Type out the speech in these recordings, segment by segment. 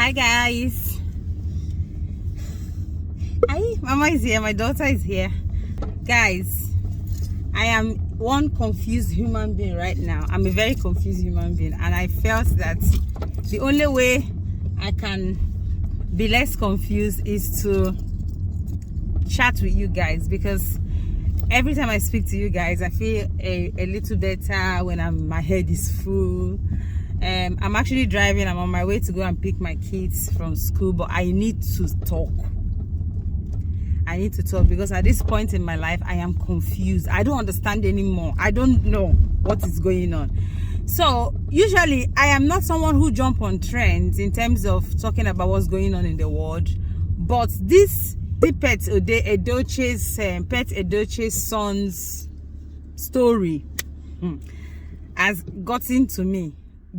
Hi guys. Hi, Mama is here, my daughter is here. Guys, I am one confused human being right now. I'm a very confused human being, and I felt that the only way I can be less confused is to chat with you guys, because every time I speak to you guys I feel a little better when my head is full. I'm actually driving. I'm on my way to go and pick my kids from school, but I need to talk. Because at this point in my life I am confused. I don't understand anymore. I don't know what is going on. So usually I am not someone who jump on trends in terms of talking about what's going on in the world, but this Pet Edochie's son's story has gotten to me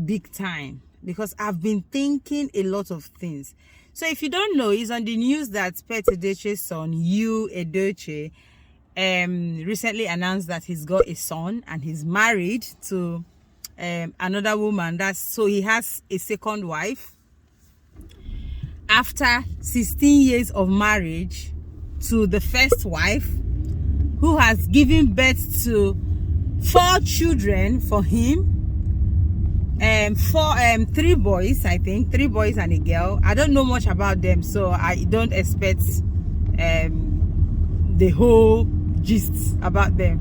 big time, because I've been thinking a lot of things. So if you don't know, it's on the news that Pet Edochie's son, Yul Edochie, recently announced that he's got a son and he's married to another woman. So he has a second wife after 16 years of marriage to the first wife, who has given birth to 4 children for him. 3 boys, I think, 3 boys and a girl. I don't know much about them, so I don't expect the whole gist about them.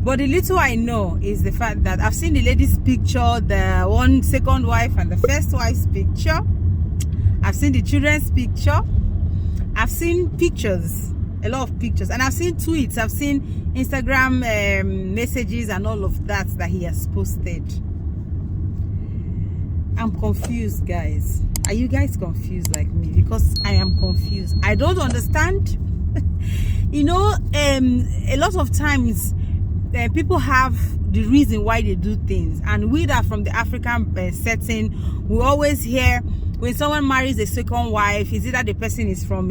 But the little I know is the fact that I've seen the lady's picture, the second wife and the first wife's picture. I've seen the children's picture. I've seen pictures, a lot of pictures, and I've seen tweets. I've seen Instagram messages and all of that he has posted. I'm confused, guys. Are you guys confused like me? Because I am confused. I don't understand. You know, a lot of times people have the reason why they do things, and we that from the African setting, we always hear when someone marries a second wife, is either the person is from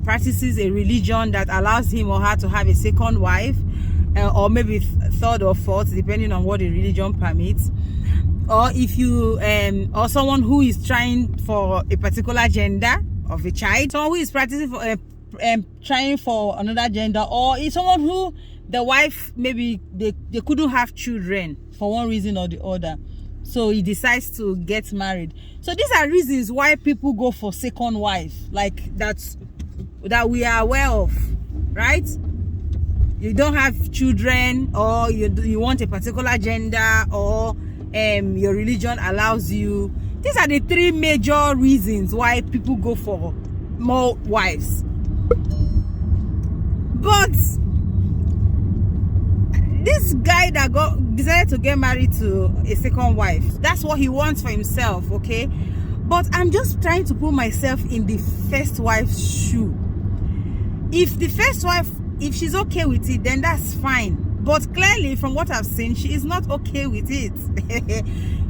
practices a religion that allows him or her to have a second wife, or maybe third or fourth, depending on what the religion permits. Or if you or someone who is trying for a particular gender of a child, someone who is practicing for trying for another gender, or is someone who the wife, maybe they couldn't have children for one reason or the other, so he decides to get married. So these are reasons why people go for second wife, like that we are aware of, right? You don't have children, or you want a particular gender, or your religion allows you. These are the 3 major reasons why people go for more wives. But this guy that decided to get married to a second wife, that's what he wants for himself, okay? But I'm just trying to put myself in the first wife's shoe. If the first wife, if she's okay with it, then that's fine. But clearly, from what I've seen, she is not okay with it.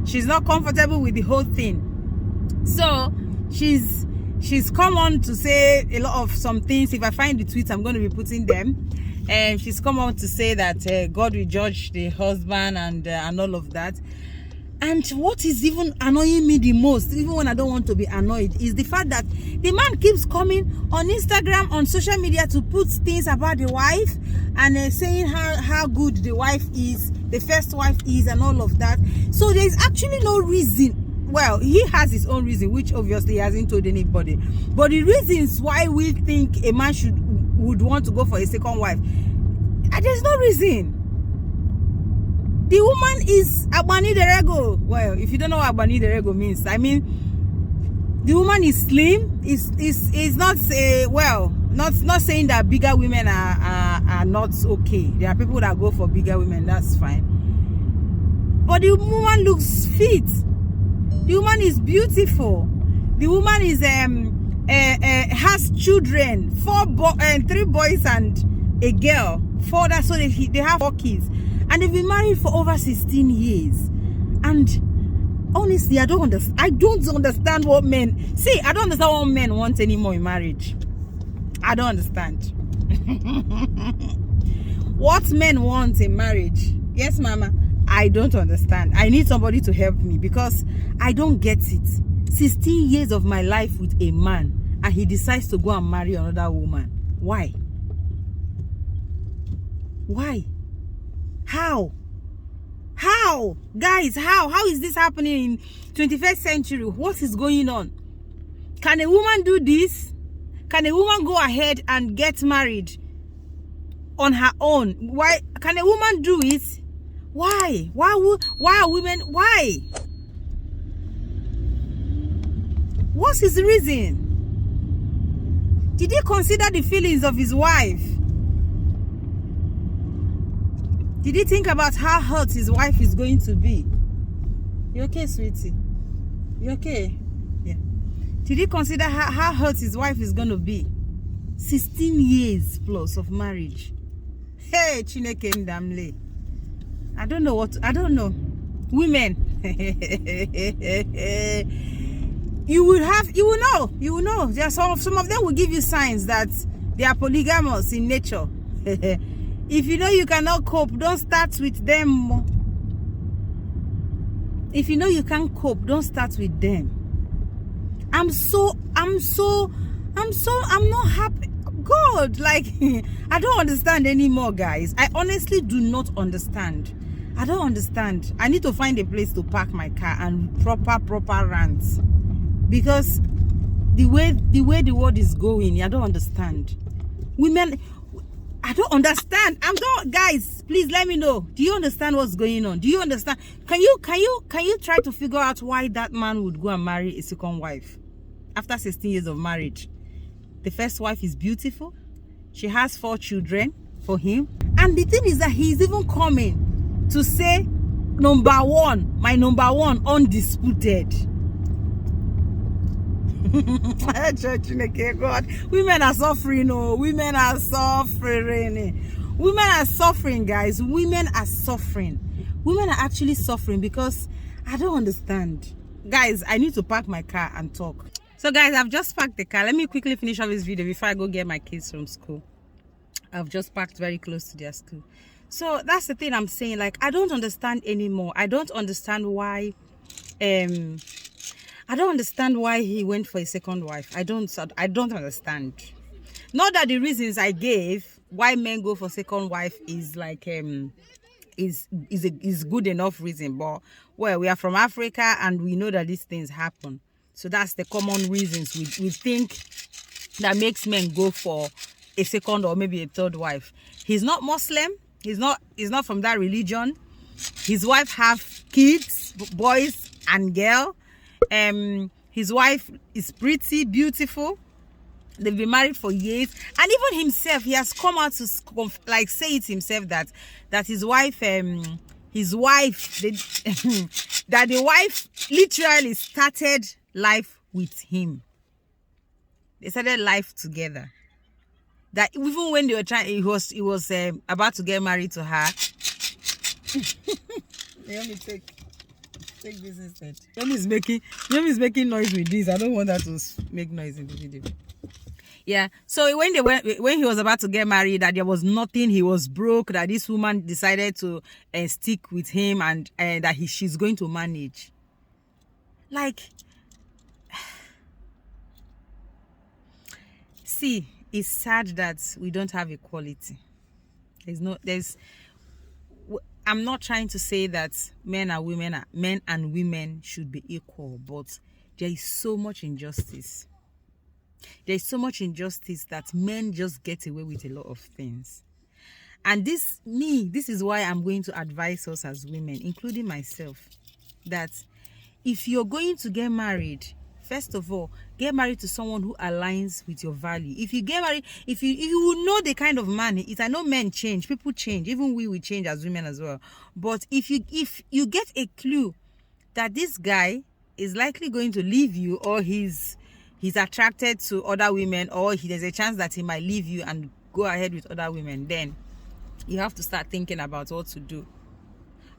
She's not comfortable with the whole thing. So she's come on to say a lot of some things. If I find the tweets, I'm going to be putting them. And she's come on to say that God will judge the husband and all of that. And what is even annoying me the most, even when I don't want to be annoyed, is the fact that the man keeps coming on Instagram, on social media, to put things about the wife and saying how good the wife is, the first wife is, and all of that. So there's actually no reason. Well, he has his own reason, which obviously he hasn't told anybody. But the reasons why we think a man would want to go for a second wife, there's no reason. The woman is Abani Derrick. Well, if you don't know what Abani Derrick means, I mean, the woman is slim. Is not not saying that bigger women are not okay. There are people that go for bigger women. That's fine. But the woman looks fit. The woman is beautiful. The woman is has children, 3 boys and a girl. 4. That's so they have 4 kids. And they've been married for over 16 years. And honestly, I don't understand what men... See, I don't understand what men want anymore in marriage. I don't understand. What men want in marriage. Yes, Mama. I don't understand. I need somebody to help me, because I don't get it. 16 years of my life with a man, and he decides to go and marry another woman. Why? Why? How? How? Guys, how is this happening in 21st century? What is going on? Can a woman do this? Can a woman go ahead and get married on her own? Why can a woman do it? Why are women, why? What's his reason? Did he consider the feelings of his wife? Did he think about how hurt his wife is going to be? You okay, sweetie? You okay? Yeah. Did he consider how hurt his wife is going to be? 16 years plus of marriage. Hey, Chineke Ndamle. I don't know. Women. You will know. There are some of them will give you signs that they are polygamous in nature. If you know you cannot cope, don't start with them. If you know you can't cope, don't start with them. I'm not happy. God, like, I don't understand anymore, guys. I honestly do not understand. I don't understand. I need to find a place to park my car and proper rant, because the way the world is going, I don't understand. Women, I don't understand. Guys, please let me know. Do you understand what's going on? Do you understand? Can you try to figure out why that man would go and marry a second wife after 16 years of marriage? The first wife is beautiful. She has 4 children for him. And the thing is that he's even coming to say, my number one, undisputed. God, women are suffering. Oh, women are suffering. Women are suffering, guys. Women are suffering. Women are actually suffering because I don't understand. Guys, I need to park my car and talk. So guys, I've just parked the car. Let me quickly finish off this video before I go get my kids from school. I've just parked very close to their school. So that's the thing I'm saying. Like, I don't understand anymore. I don't understand why he went for a second wife. I don't understand. Not that the reasons I gave why men go for second wife is like is good enough reason, but well, we are from Africa and we know that these things happen. So that's the common reasons we think that makes men go for a second or maybe a third wife. He's not Muslim. He's not from that religion. His wife have kids, boys and girl. His wife is pretty, beautiful. They've been married for years, and even himself, he has come out to like say it himself that his wife, that the wife literally started life with him. They started life together. That even when they were trying, he was about to get married to her. Let me take this instead. Yomi is making noise with this. I don't want her to make noise in the video. Yeah. So when he was about to get married, that there was nothing, he was broke, that this woman decided to stick with him, and that she's going to manage. Like, see, it's sad that we don't have equality. I'm not trying to say that men and women should be equal, but there is so much injustice. There is so much injustice that men just get away with a lot of things. And this is why I'm going to advise us as women, including myself, that if you're going to get married, first of all, get married to someone who aligns with your value. If you get married, if you know the kind of man he is, I know men change, people change, even we will change as women as well. But if you get a clue that this guy is likely going to leave you, or he's attracted to other women, or there's a chance that he might leave you and go ahead with other women, then you have to start thinking about what to do.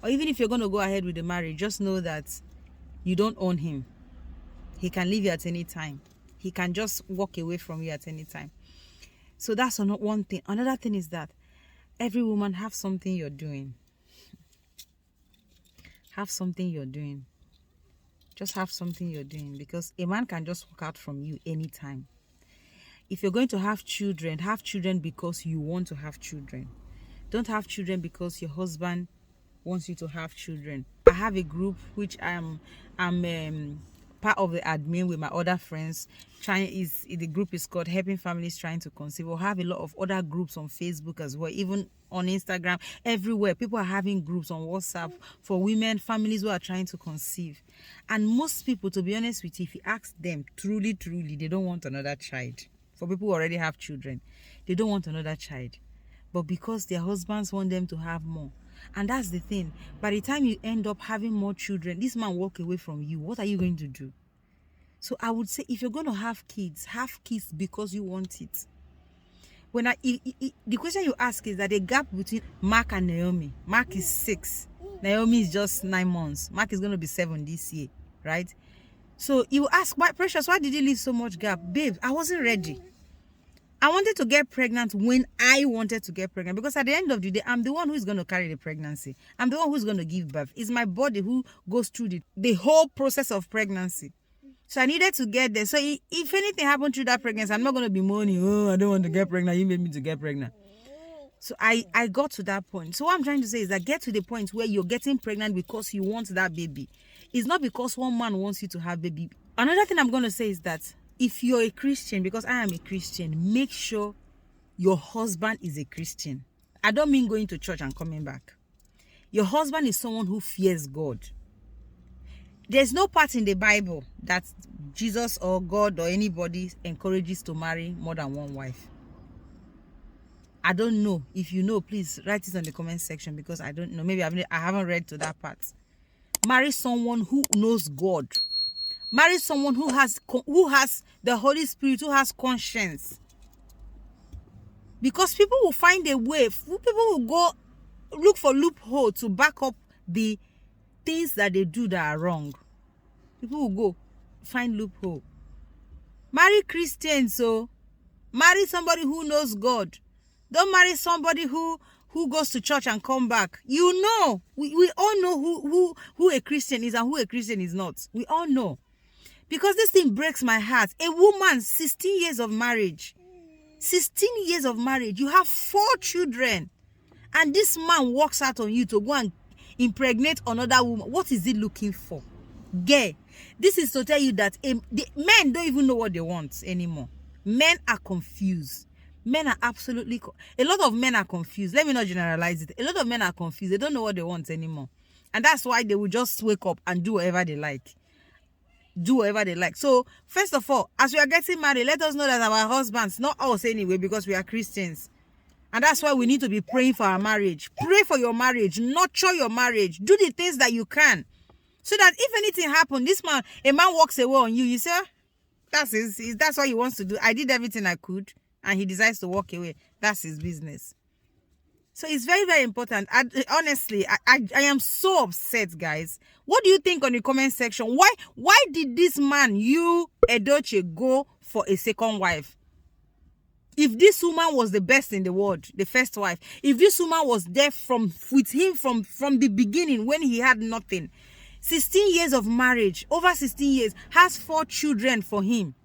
Or even if you're going to go ahead with the marriage, just know that you don't own him. He can leave you at any time. He can just walk away from you at any time. So that's one thing. Another thing is that every woman have something you're doing. Have something you're doing. Just have something you're doing, because a man can just walk out from you anytime. If you're going to have children because you want to have children. Don't have children because your husband wants you to have children. I have a group which I'm part of the admin with my other friends. The group is called Helping Families Trying to Conceive. We'll have a lot of other groups on Facebook as well, even on Instagram, everywhere. People are having groups on WhatsApp for women, families who are trying to conceive. And most people, to be honest with you, if you ask them truly, they don't want another child. For people who already have children, they don't want another child. But because their husbands want them to have more. And that's the thing. By the time you end up having more children, this man walk away from you. What are you going to do? So I would say, if you're going to have kids because you want it. The question you ask is that the gap between Mark and Naomi. Mark is 6. Naomi is just 9 months. Mark is going to be 7 this year, right? So you ask, why, Precious, why did you leave so much gap? Babe, I wasn't ready. I wanted to get pregnant when I wanted to get pregnant, because at the end of the day, I'm the one who is going to carry the pregnancy. I'm the one who's going to give birth. It's my body who goes through the whole process of pregnancy. So I needed to get there. So if anything happened through that pregnancy, I'm not going to be moaning, oh, I don't want to get pregnant. You made me to get pregnant. So I got to that point. So what I'm trying to say is that get to the point where you're getting pregnant because you want that baby. It's not because one man wants you to have baby. Another thing I'm going to say is that if you're a Christian, because I am a Christian, make sure your husband is a Christian. I don't mean going to church and coming back. Your husband is someone who fears God. There's no part in the Bible that Jesus or God or anybody encourages to marry more than one wife. I don't know. If you know, please write it on the comment section, because I don't know. Maybe I haven't read to that part. Marry someone who knows God. Marry someone who has the Holy Spirit, who has conscience. Because people will find a way. People will go look for loophole to back up the things that they do that are wrong. People will go find loophole. Marry Christians, so marry somebody who knows God. Don't marry somebody who goes to church and come back. You know, we all know who a Christian is and who a Christian is not. We all know. Because this thing breaks my heart. A woman, 16 years of marriage. 16 years of marriage. You have 4 children. And this man walks out on you to go and impregnate another woman. What is he looking for? Gay. This is to tell you that men don't even know what they want anymore. Men are confused. Men are absolutely... A lot of men are confused. Let me not generalize it. A lot of men are confused. They don't know what they want anymore. And that's why they will just wake up and do whatever they like. Do whatever they like. So, first of all, as we are getting married, let us know that our husbands, not us anyway, because we are Christians. And that's why we need to be praying for our marriage. Pray for your marriage. Nurture your marriage. Do the things that you can. So that if anything happens, a man walks away on you, you say, that's what he wants to do. I did everything I could, and he decides to walk away. That's his business. So it's very, very important. Honestly, I am so upset, guys. What do you think on the comment section? Why did this man, Yul Edochie, go for a second wife? If this woman was the best in the world, the first wife, if this woman was there with him from the beginning when he had nothing, 16 years of marriage, over 16 years, has 4 children for him.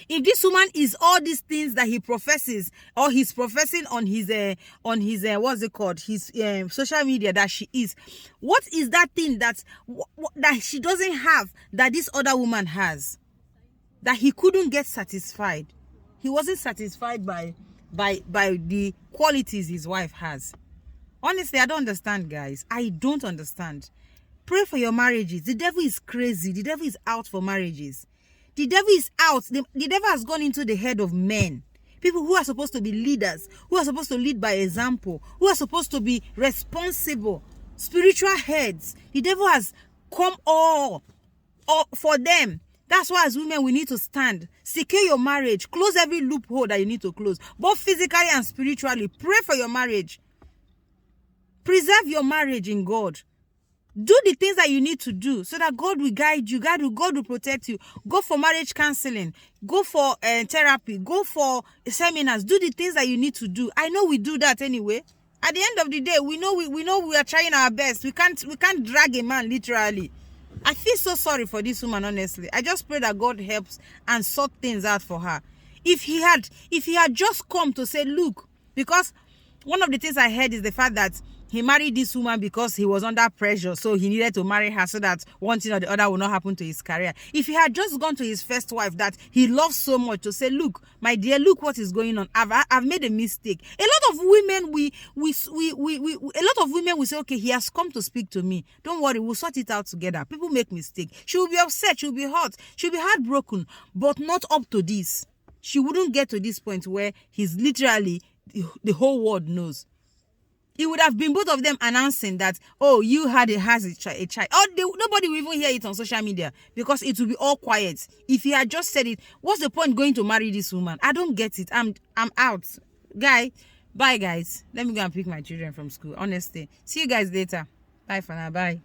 If this woman is all these things that he professes, or he's professing on his what's it called, his social media that she is, what is that thing that she doesn't have that this other woman has, that he couldn't get satisfied? He wasn't satisfied by the qualities his wife has. Honestly, I don't understand, guys. I don't understand. Pray for your marriages. The devil is crazy. The devil is out for marriages. The devil is out. The devil has gone into the head of men. People who are supposed to be leaders, who are supposed to lead by example, who are supposed to be responsible, spiritual heads. The devil has come all for them. That's why as women, we need to stand. Secure your marriage. Close every loophole that you need to close. Both physically and spiritually. Pray for your marriage. Preserve your marriage in God. Do the things that you need to do so that God will guide you. God will protect you. Go for marriage counseling. Go for therapy. Go for seminars. Do the things that you need to do. I know we do that anyway. At the end of the day, we know we are trying our best. We can't drag a man literally. I feel so sorry for this woman, honestly. I just pray that God helps and sort things out for her. If he had just come to say, look, because one of the things I heard is the fact that he married this woman because he was under pressure, so he needed to marry her so that one thing or the other will not happen to his career. If he had just gone to his first wife that he loves so much to say, look, my dear, look what is going on. I've made a mistake. A lot of women will say, okay, he has come to speak to me. Don't worry, we'll sort it out together. People make mistakes. She will be upset, she'll be hurt, she'll be heartbroken, but not up to this. She wouldn't get to this point where he's literally the whole world knows. It would have been both of them announcing that, oh, you has a child. Nobody will even hear it on social media because it will be all quiet. If he had just said it, what's the point going to marry this woman? I don't get it. I'm out. Bye, guys. Let me go and pick my children from school. Honestly. See you guys later. Bye for now. Bye.